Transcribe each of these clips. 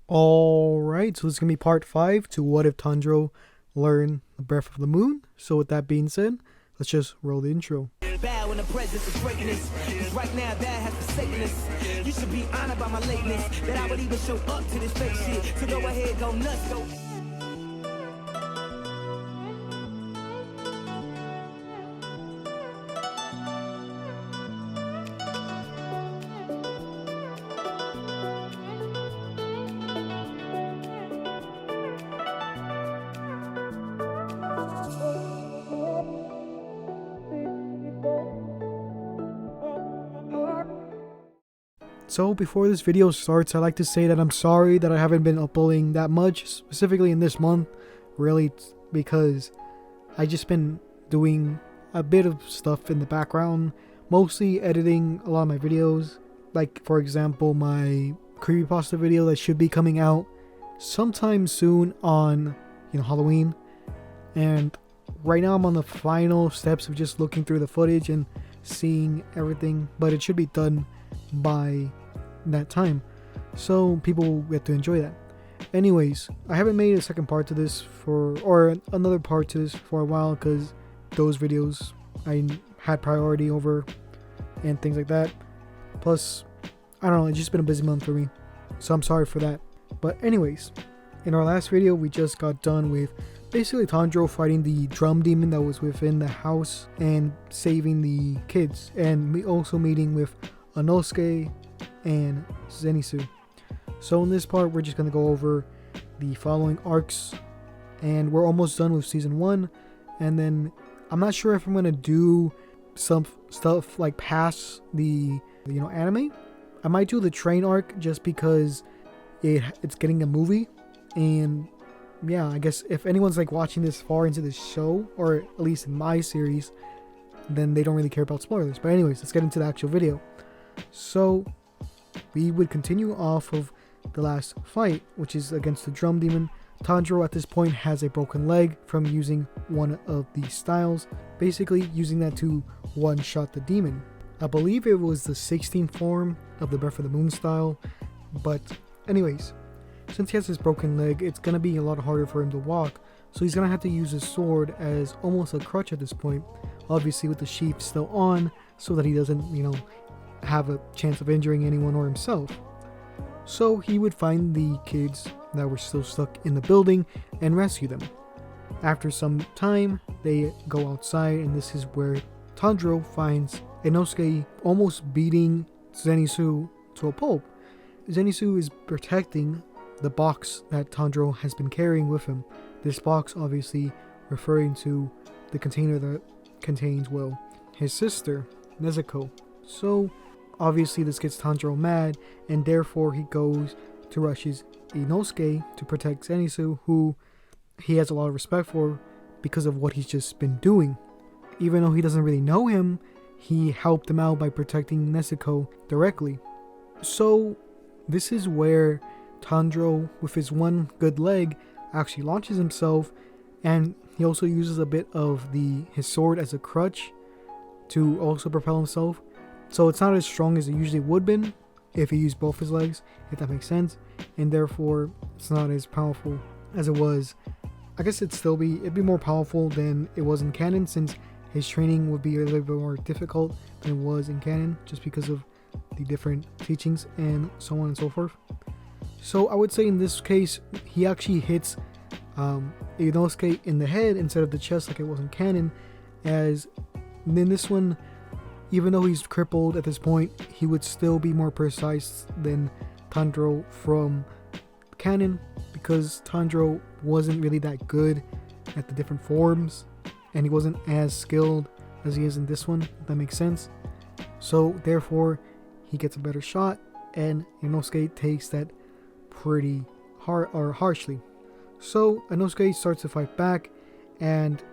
Alright, so this is going to be part 5 to What If Tanjiro Learned the Breath of the Moon. So with that being said, let's just roll the intro. Bow in the presence of greatness. 'Cause right now that has forsaken us. You should be honored by my lateness. That I would even show up to this fake shit. So go ahead, go nuts, go. So before this video starts, I'd like to say that I'm sorry that I haven't been uploading that much, specifically in this month, really, because I just been doing a bit of stuff in the background, mostly editing a lot of my videos, like for example my creepypasta video that should be coming out sometime soon on Halloween, and right now I'm on the final steps of just looking through the footage and seeing everything, but it should be done by that time, so people will get to enjoy that. Anyways, I haven't made a second part to this or another part to this for a while because those videos I had priority over and things like that. Plus, I don't know, it's just been a busy month for me, so I'm sorry for that. But anyways, in our last video we just got done with basically Tanjiro fighting the drum demon that was within the house and saving the kids, and we also meeting with Inosuke and Zenitsu. So in this part we're just going to go over the following arcs, and we're almost done with season 1, and then I'm not sure if I'm going to do some stuff like past the anime. I might do the train arc just because it's getting a movie, and yeah, I guess if anyone's like watching this far into the show, or at least in my series, then they don't really care about spoilers. But anyways, let's get into the actual video. So we would continue off of the last fight, which is against the drum demon. Tanjiro at this point has a broken leg from using one of the styles, basically using that to one-shot the demon. I believe it was the 16th form of the Breath of the Moon style, but anyways, since he has his broken leg, it's gonna be a lot harder for him to walk, so he's gonna have to use his sword as almost a crutch at this point, obviously with the sheath still on, so that he doesn't, have a chance of injuring anyone or himself. So he would find the kids that were still stuck in the building and rescue them. After some time, they go outside, and this is where Tanjiro finds Inosuke almost beating Zenitsu to a pulp. Zenitsu is protecting the box that Tanjiro has been carrying with him. This box obviously referring to the container that contains, well, his sister, Nezuko. So obviously this gets Tanjiro mad, and therefore he goes to rushes Inosuke to protect Zenitsu, who he has a lot of respect for because of what he's just been doing. Even though he doesn't really know him, he helped him out by protecting Nezuko directly. So this is where Tanjiro, with his one good leg, actually launches himself, and he also uses a bit of his sword as a crutch to also propel himself. So it's not as strong as it usually would been if he used both his legs, if that makes sense, and therefore it's not as powerful as it was. I guess it'd be more powerful than it was in canon, since his training would be a little bit more difficult than it was in canon, just because of the different teachings and so on and so forth. So I would say in this case he actually hits Inosuke in the head instead of the chest like it was in canon, as in this one, even though he's crippled at this point, he would still be more precise than Tanjiro from canon, because Tanjiro wasn't really that good at the different forms, and he wasn't as skilled as he is in this one, if that makes sense. So therefore he gets a better shot, and Inosuke takes that pretty harshly. So Inosuke starts to fight back, and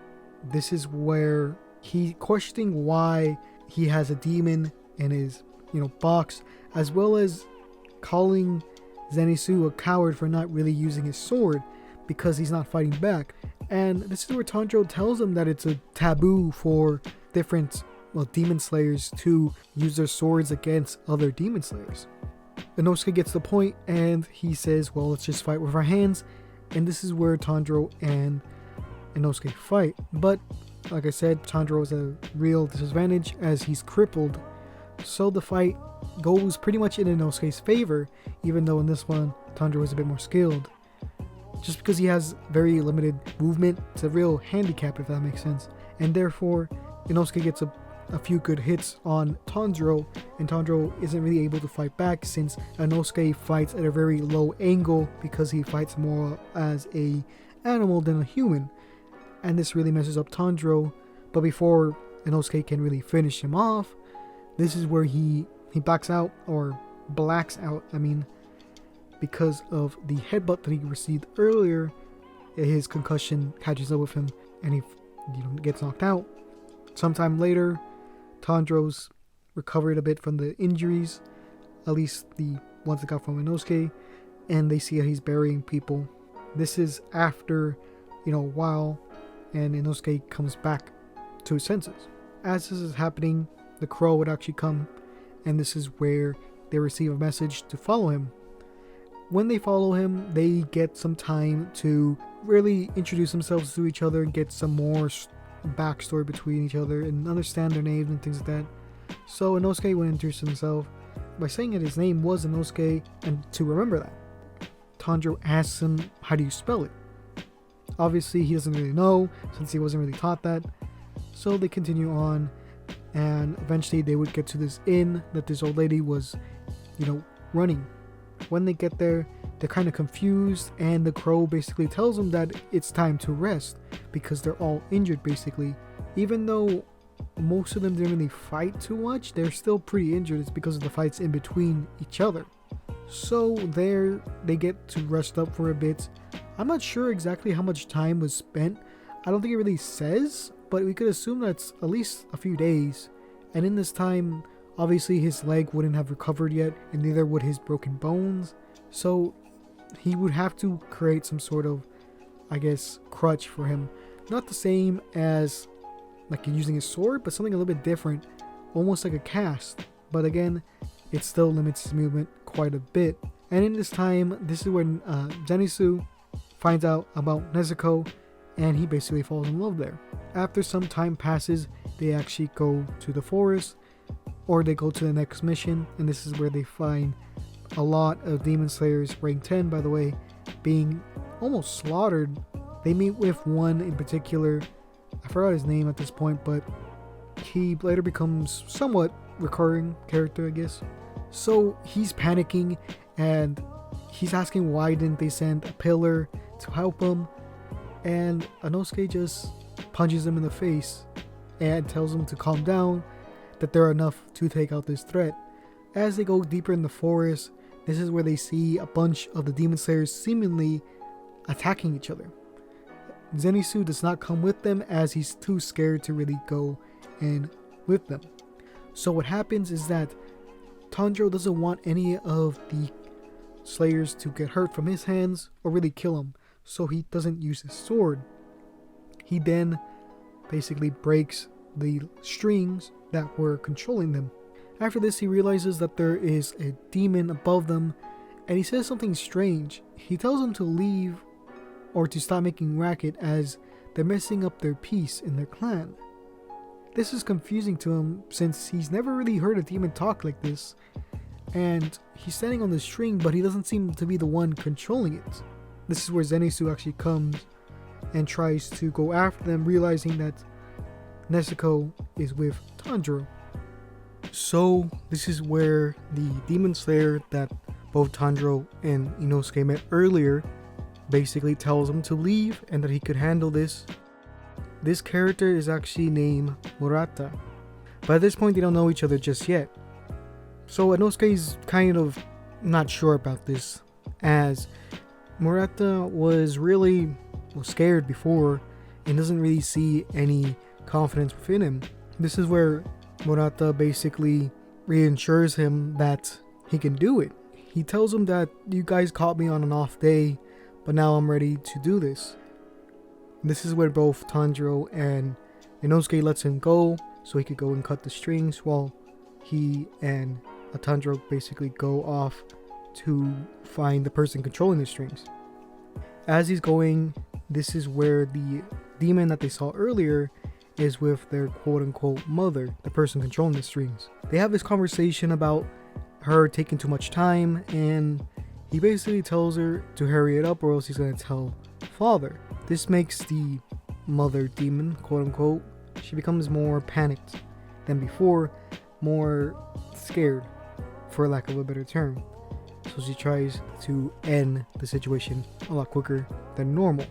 this is where he questioning why he has a demon in his box, as well as calling Zenitsu a coward for not really using his sword because he's not fighting back. And this is where Tanjiro tells him that it's a taboo for different demon slayers to use their swords against other demon slayers. Inosuke gets the point and he says, well, let's just fight with our hands. And this is where Tanjiro and Inosuke fight. But like I said, Tanjiro is a real disadvantage as he's crippled. So the fight goes pretty much in Inosuke's favor, even though in this one, Tanjiro is a bit more skilled. Just because he has very limited movement, it's a real handicap, if that makes sense. And therefore, Inosuke gets a few good hits on Tanjiro, and Tanjiro isn't really able to fight back since Inosuke fights at a very low angle because he fights more as a animal than a human. And this really messes up Tanjiro. But before Inosuke can really finish him off, this is where he backs out, or blacks out, because of the headbutt that he received earlier. His concussion catches up with him and he gets knocked out. Sometime later, Tanjiro's recovered a bit from the injuries, at least the ones that got from Inosuke, and they see that he's burying people. This is after, a while, and Inosuke comes back to his senses. As this is happening, the crow would actually come, and this is where they receive a message to follow him. When they follow him, they get some time to really introduce themselves to each other and get some more backstory between each other and understand their names and things like that. So Inosuke would introduce himself by saying that his name was Inosuke, and to remember that, Tanjiro asks him, how do you spell it? Obviously he doesn't really know since he wasn't really taught that. So they continue on, and eventually they would get to this inn that this old lady was running. When they get there, they're kind of confused, and the crow basically tells them that it's time to rest because they're all injured basically. Even though most of them didn't really fight too much, they're still pretty injured. It's because of the fights in between each other. So there they get to rest up for a bit. I'm not sure exactly how much time was spent. I don't think it really says, but we could assume that's at least a few days. And in this time, obviously his leg wouldn't have recovered yet, and neither would his broken bones. So he would have to create some sort of, crutch for him. Not the same as like using a sword, but something a little bit different, almost like a cast. But again, it still limits his movement quite a bit. And in this time, this is when Zenitsu finds out about Nezuko, and he basically falls in love there. After some time passes, they actually go to the forest, or they go to the next mission, and this is where they find a lot of demon slayers, rank 10 by the way, being almost slaughtered. They meet with one in particular, I forgot his name at this point, but he later becomes somewhat recurring character, I guess. So he's panicking and he's asking why didn't they send a pillar to help him, and Inosuke just punches him in the face and tells him to calm down, that they're enough to take out this threat. As they go deeper in the forest, this is where they see a bunch of the demon slayers seemingly attacking each other. Zenitsu does not come with them as he's too scared to really go in with them. So what happens is that Tanjiro doesn't want any of the slayers to get hurt from his hands or really kill him, so he doesn't use his sword. He then basically breaks the strings that were controlling them. After this, he realizes that there is a demon above them, and he says something strange. He tells them to leave or to stop making racket as they're messing up their peace in their clan. This is confusing to him since he's never really heard a demon talk like this, and he's standing on the string, but he doesn't seem to be the one controlling it. This is where Zenitsu actually comes and tries to go after them, realizing that Nezuko is with Tanjiro. So this is where the demon slayer that both Tanjiro and Inosuke met earlier basically tells him to leave and that he could handle this. This character is actually named Murata, but at this point they don't know each other just yet. So Inosuke is kind of not sure about this, as Murata was really scared before and doesn't really see any confidence within him. This is where Murata basically reassures him that he can do it. He tells him that you guys caught me on an off day, but now I'm ready to do this. This is where both Tanjiro and Inosuke lets him go so he could go and cut the strings while he and Tanjiro basically go off to find the person controlling the strings. As he's going, this is where the demon that they saw earlier is with their quote-unquote mother, the person controlling the strings. They have this conversation about her taking too much time, and he basically tells her to hurry it up or else he's going to tell father. This makes the mother demon, quote-unquote, she becomes more panicked than before, more scared, for lack of a better term. So she tries to end the situation a lot quicker than normal.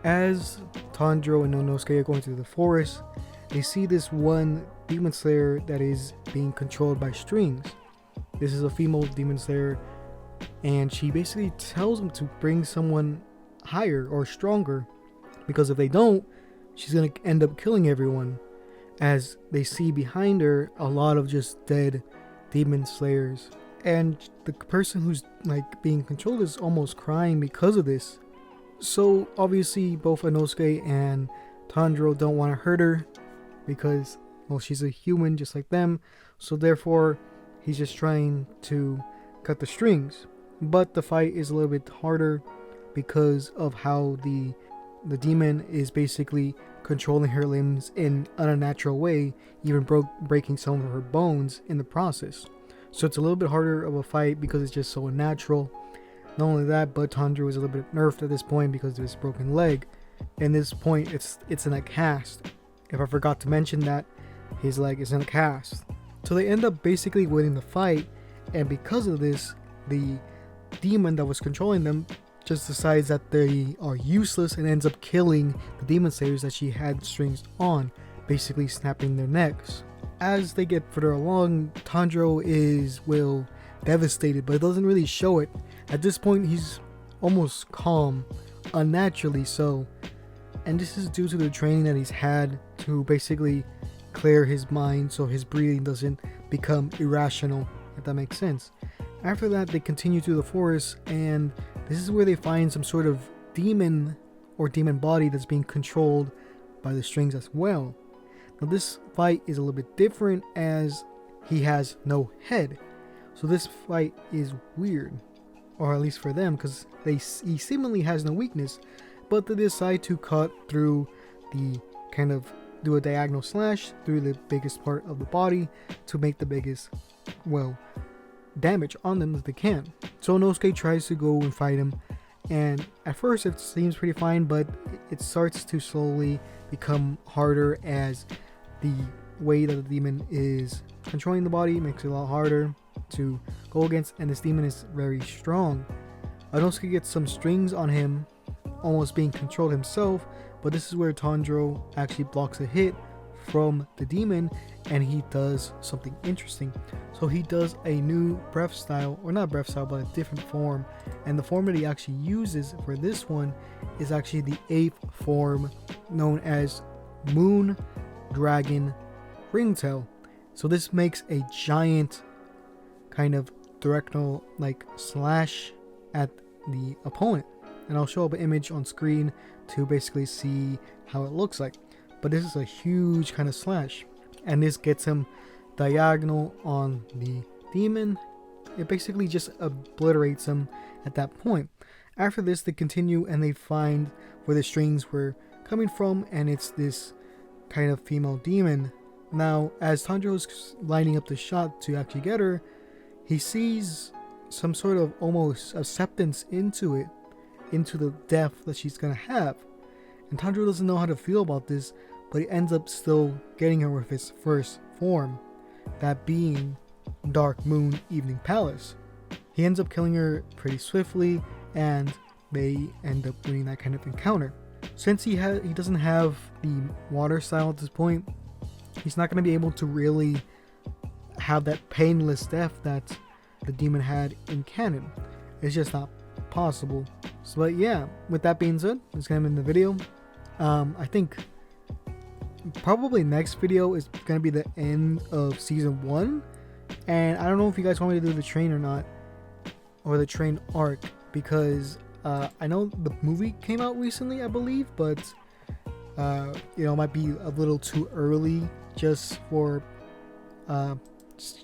As Tanjiro and Inosuke are going through the forest, they see this one demon slayer that is being controlled by strings. This is a female demon slayer, and she basically tells them to bring someone higher or stronger, because if they don't, she's going to end up killing everyone. As they see behind her a lot of just dead demon slayers, and the person who's like being controlled is almost crying because of this. So obviously both Inosuke and Tanjiro don't want to hurt her because, well, she's a human just like them, so therefore he's just trying to cut the strings. But the fight is a little bit harder because of how the demon is basically controlling her limbs in an unnatural way, even breaking some of her bones in the process. So it's a little bit harder of a fight because it's just so unnatural. Not only that, but Tanjiro is a little bit nerfed at this point because of his broken leg. And this point, it's in a cast. If I forgot to mention that, his leg is in a cast. So they end up basically winning the fight, and because of this, the demon that was controlling them just decides that they are useless and ends up killing the demon slayers that she had strings on, basically snapping their necks. As they get further along, Tanjiro is, well, devastated, but it doesn't really show it. At this point, he's almost calm, unnaturally so, and this is due to the training that he's had to basically clear his mind so his breathing doesn't become irrational, if that makes sense. After that, they continue through the forest, and this is where they find some sort of demon or demon body that's being controlled by the strings as well. Now this fight is a little bit different as he has no head. So this fight is weird, or at least for them, because he seemingly has no weakness, but they decide to cut through the kind of do a diagonal slash through the biggest part of the body to make the biggest, well, damage on them as they can. So Inosuke tries to go and fight him, and at first it seems pretty fine, but it starts to slowly become harder as the way that the demon is controlling the body makes it a lot harder to go against, and this demon is very strong. Inosuke gets some strings on him, almost being controlled himself, but this is where Tanjiro actually blocks a hit from the demon, and he does something interesting. So he does a new breath style, or not breath style, but a different form, and the form that he actually uses for this one is actually the 8th form, known as Moon Dragon Ringtail. So this makes a giant kind of directional like slash at the opponent, and I'll show up an image on screen to basically see how it looks like. But this is a huge kind of slash, and this gets him diagonal on the demon. It basically just obliterates him at that point. After this, they continue and they find where the strings were coming from, and it's this kind of female demon. Now, as Tanjiro's lining up the shot to actually get her, he sees some sort of almost acceptance into it, into the death that she's gonna have. And Tanjiro doesn't know how to feel about this, but he ends up still getting her with his first form, that being Dark Moon Evening Palace. He ends up killing her pretty swiftly, and they end up winning that kind of encounter. Since he doesn't have the water style at this point, he's not going to be able to really have that painless death that the demon had in canon. It's just not possible. So, but yeah, with that being said, it's going to end the video. I think probably next video is going to be the end of season 1, and I don't know if you guys want me to do the train or not, or the train arc, because I know the movie came out recently, I believe, but it might be a little too early just for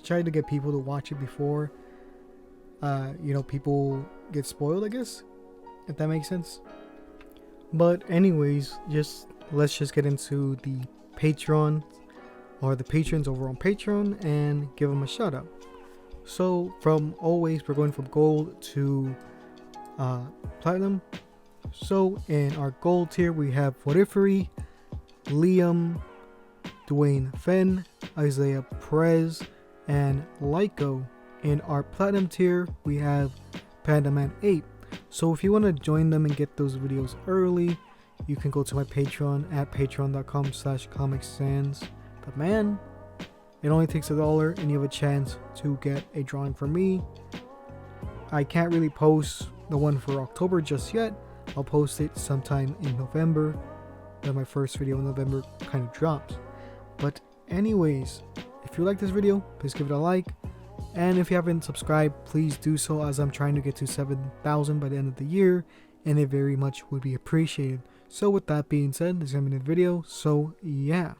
try to get people to watch it before people get spoiled, I guess, if that makes sense. But anyways, let's just get into the Patreon or the patrons over on Patreon and give them a shout out. So from always, we're going from gold to platinum. So in our gold tier we have Foriferi, Liam, Dwayne Fenn, Isaiah Perez, and Lyco. In our platinum tier we have Pandaman 8. So if you want to join them and get those videos early, you can go to my Patreon at patreon.com/ComicSansTheMan. It only takes $1 and you have a chance to get a drawing from me. I can't really post the one for October just yet. I'll post it sometime in November when my first video in November kind of drops. But anyways, if you like this video, please give it a like. And if you haven't subscribed, please do so, as I'm trying to get to 7,000 by the end of the year, and it very much would be appreciated. So with that being said, this is going to be the video. So yeah.